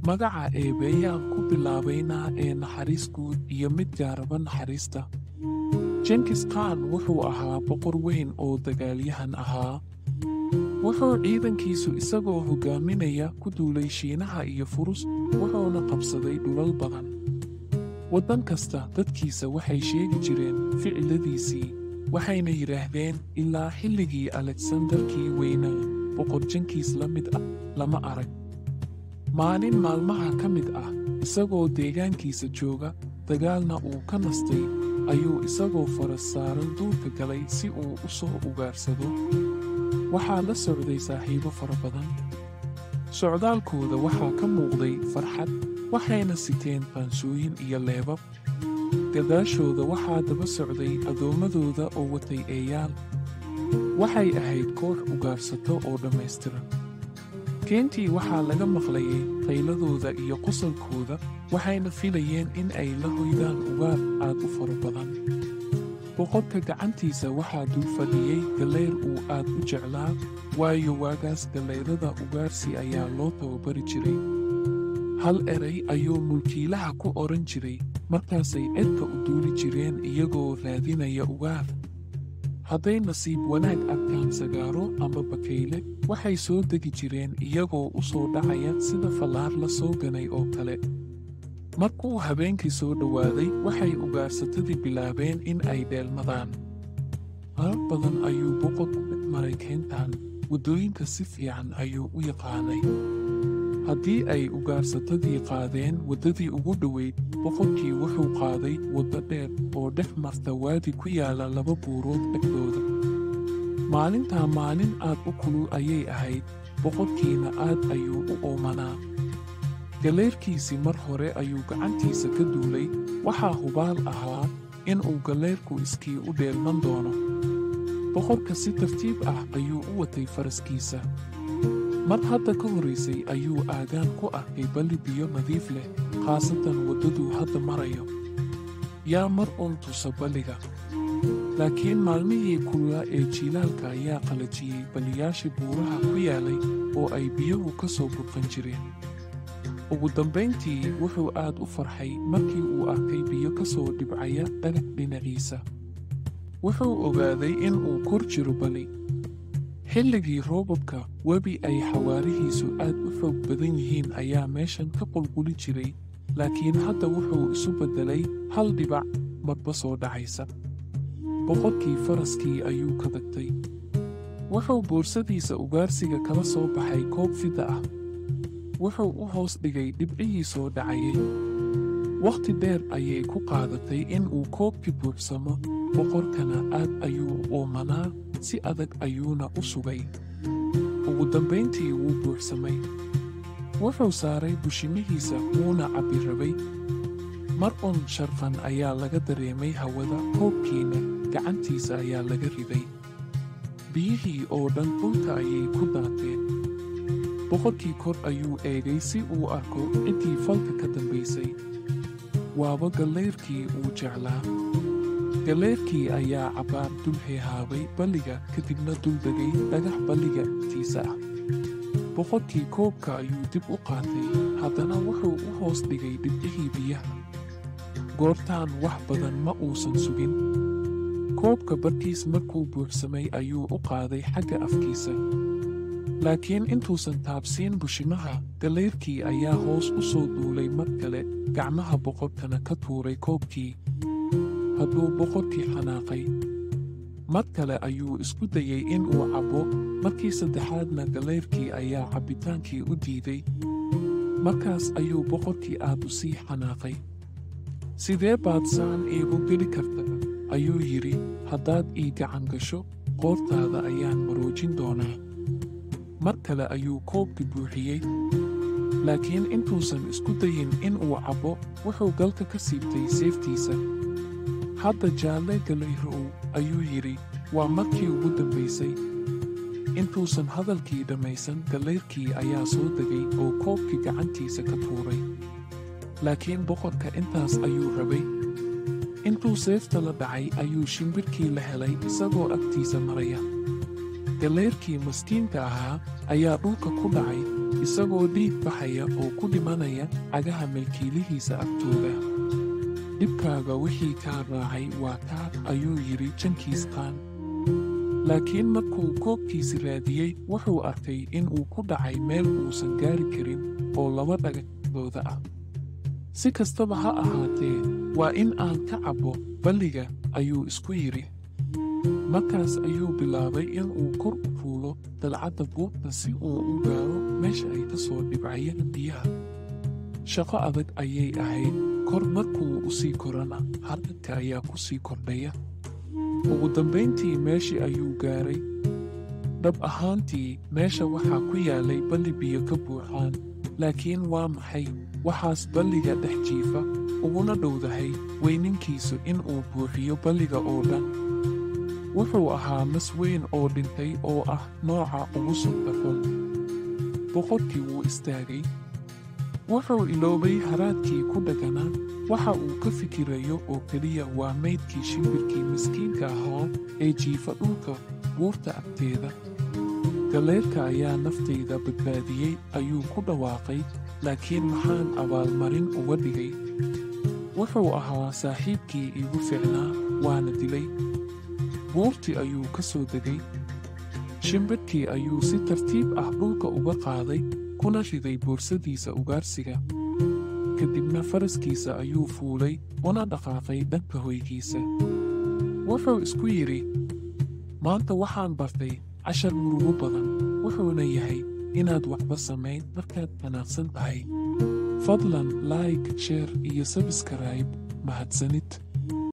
Magaca eebbeyaan ku bilaabaynaa ee naxariis guud iyo mid gaaraba naxariista. Genghis Khan wuxuu ahaa boqor weyn oo dagaalyahan ahaa. Wuxuu ciidankiisu isagoo hogaaminaya ku duulay Shiinaha iyo Furus, wuxuuna qabsaday dhulal badan. Waddan kasta dadkiisa waxay sheegi jireen ficiladiisii, waxayna yidhaahdeen ilaa xilligii Alexandarkii weynaa, boqor Genghis la mid ah lama arag. Maalin maalmaha ka mid ah, isagoo deegaankiisa jooga, dagaalna uu ka nastay, ayuu isagoo faras saaran duurka galay si uu u soo ugaarsado. Waxaa la socday saaxiibo fara badan. Socdaalkooda waxaa ka muuqday farxad, waxayna siteen qaansooyin iyo leebab. Gadaashooda waxaa daba socday addoommadooda oo watay eeyaal. Waxay ahayd koox ugaarsato oo dhammaystiran. Keentii waxaa laga maqlayay qayladooda iyo qosolkooda, waxayna filayeen in ay la hoydaan ugaar aad u fara badan. Boqorka gacantiisa waxaa dul fadhiyey gallayr uu aad u jeclaa, waayo waagaas gallayrada ugaarsi ayaa loo tababari jiray. Hal eray ayuu mulkiilaha ku odhan jiray, markaasay cirka u duuli jireen iyagoo raadinaya ugaar. Hadday nasiib wanaag arkaan sagaaro ama bakayle, waxay soo degi jireen iyagoo u soo dhacaya sida fallaar la soo ganay oo kale. Markuu habeenkii soo dhowaaday, waxay ugaarsatadii bilaabeen in ay dheelmadaan. Marar badan ayuu boqorku dhex maray keentan, waddooyinka si fiican ayuu u yaqaanay. Haddii ay ugaarsatadii qaadeen waddadii ugu dhoweyd, boqorkii wuxuu qaaday waddo dheer oo dhex marta waadi ku yaala laba buurood dhexdooda. Maalintaa maalin aad u kulul ayay ahayd, boqorkiina aad ayuu u oomanaa. Gallayrkiisii mar hore ayuu gacantiisa ka duulay, waxaa hubaal ahaa in uu gallayrku iskii u dheelman doono. Boqorka si tartiib ah ayuu u watay faraskiisa. Mar hadda ka horraysay ayuu aagaan ku arkay balli biyo nadiif leh, khaasatan waddaduu hadda marayo. Yaa mar uun tusa balliga. Laakiin maalmihii kululaa ee jiilaalka ayaa qalajiyey balliyaashii buuraha ku yaalay oo ay biyuhu ka soo burqan jireen. Ugu dambayntii wuxuu aad u farxay markii uu arkay biyo ka soo dhibcaya dhagax dhinaciisa. Wuxuu ogaaday in uu kor jiro balli. Xilligii roobabka, webi ay xawaarihiisu aad u xoog badan yihiin ayaa meeshan ka qulquli jiray, laakiin hadda wuxuu isu beddelay hal dhibac marba soo dhacaysa. Boqorkii faraskii ayuu ka dagtay. Wuxuu boorsadiisa ugaarsiga kala soo baxay koob fida ah. Wuxuu u hoos dhigay dhibcihii soo dhacayay. Wakhti dheer ayay ku qaadatay in uu koobkii buuxsamo, boqorkana aad ayuu u oomanaa, si adag ayuuna u sugay. Ugu dambayntii wuu buuxsamay. Wuxuu saaray bushimihiisa wuuna cabbi rabay. Mar uun sharqan ayaa laga dareemay hawada, koobkiina gacantiisa ayaa laga riday. Biyihii oo dhan dhulka ayay ku daateen. Boqorkii kor ayuu eegay si uu arko ciddii falka ka dambaysay. Waaba gallayrkii uu jeclaa. Gallayrkii ayaa cabbaar dul heehaabay balliga, kadibna dul degay dhagax balliga agtiisa ah. Boqorkii koobka ayuu dib u qaatay, haddana wuxuu u hoos dhigay dhibcihii biyaha. Goortaan wax badan ma uusan sugin. Koobka barkiis markuu buuxsamay ayuu u qaaday xagga afkiisa. Laakiin intuusan taabsiin bushimaha, gallayrkii ayaa hoos u soo duulay mar kale, gacmaha boqorkana ka tuuray koobkii. Hadduu boqorkii xanaaqay. Mar kale ayuu isku dayay in uu cabbo, markii saddexaadna gallayrkii ayaa cabbitaankii u diiday. Markaas ayuu boqorkii aad u sii xanaaqay. Sidee baad saan iigu geli kartaa? Ayuu yidhi, haddaad ii gacan gasho, qoortaada ayaan maroojin doonaa. Mar kale ayuu koobkii buuxiyey. Laakiin intuusan isku dayin in uu cabbo, wuxuu galka ka siibtay seeftiisa. Hadda jaalle gallayrow, ayuu yidhi, waa markii ugu dambaysay. Intuusan hadalkii dhammaysan, gallayrkii ayaa soo degay oo koobkii gacantiisa ka tuuray. Laakiin boqorka intaas ayuu rabay. Intuu seefta la dhacay ayuu shimbirkii la helay isagoo agtiisa maraya. Galeerkii maskiinka ahaa ayaa dhulka ku dhacay isagoo dhiig baxaya oo ku dhimanaya cagaha milkiilihiisa agtooda. Dhibkaaga wixii kaa raacay waa kaa, ayuu yidhi Jenkins Khan. Laakiin markuu koobkiisi raadiyey, wuxuu arkay in uu ku dhacay meel uusan gaari karin oo laba dhagxooda ah. Si kastaba ha ahaatee, waa in aan ka cabbo balliga, ayuu isku yidhi. Markaas ayuu bilaabay in uu kor u fuulo dalcadda buurta si uu u gaaro meesha ay ka soo dhibcayaan biyaha. Shaqo adag ayay ahayd, kor markuu u sii korana harkadka ayaa ku sii kordhaya. Ugu dambayntii meeshii ayuu gaaray. Dhab ahaantii meesha waxaa ku yaalay balli biyo ka buuxaan, laakiin waa maxay waxaas balliga dhex jiifa, uguna dhowdahay weyninkiisu in uu buuxiyo balliga oo dhan. Wuxuu ahaa mas weyn oo dhintay oo ah nooca ugu sunta xun. Boqorkii wuu istaagay. Wuxuu iloobay haraadkii ku dhaganaa. Waxa uu ka fikirayo oo keliya waa maydkii shimbirkii miskiinka ahaa ee jiifa dhulka buurta agteeda. Galeerka ayaa naftayda badbaadiyey, ayuu ku dhawaaqay, laakiin maxaan abaalmarin uga dhigay? Wuxuu ahaa saaxiibkii iigu fiicnaa, waana dilay. Buurtii ayuu ka soo degay. Shimbirkii ayuu si tartiib ah dhulka uga qaaday, kuna riday boorsadiisa ugaarsiga. Kadibna faraskiisa ayuu fuulay, una dhaqaaqay dhanka hoygiisa. Wuxuu isku yidhi, maanta waxaan bartay cashar murugo badan, wuxuuna yahay inaad waxba samayn markaad qanaacsan tahay. Fadlan like, share iyo subscribe. Mahadsanid.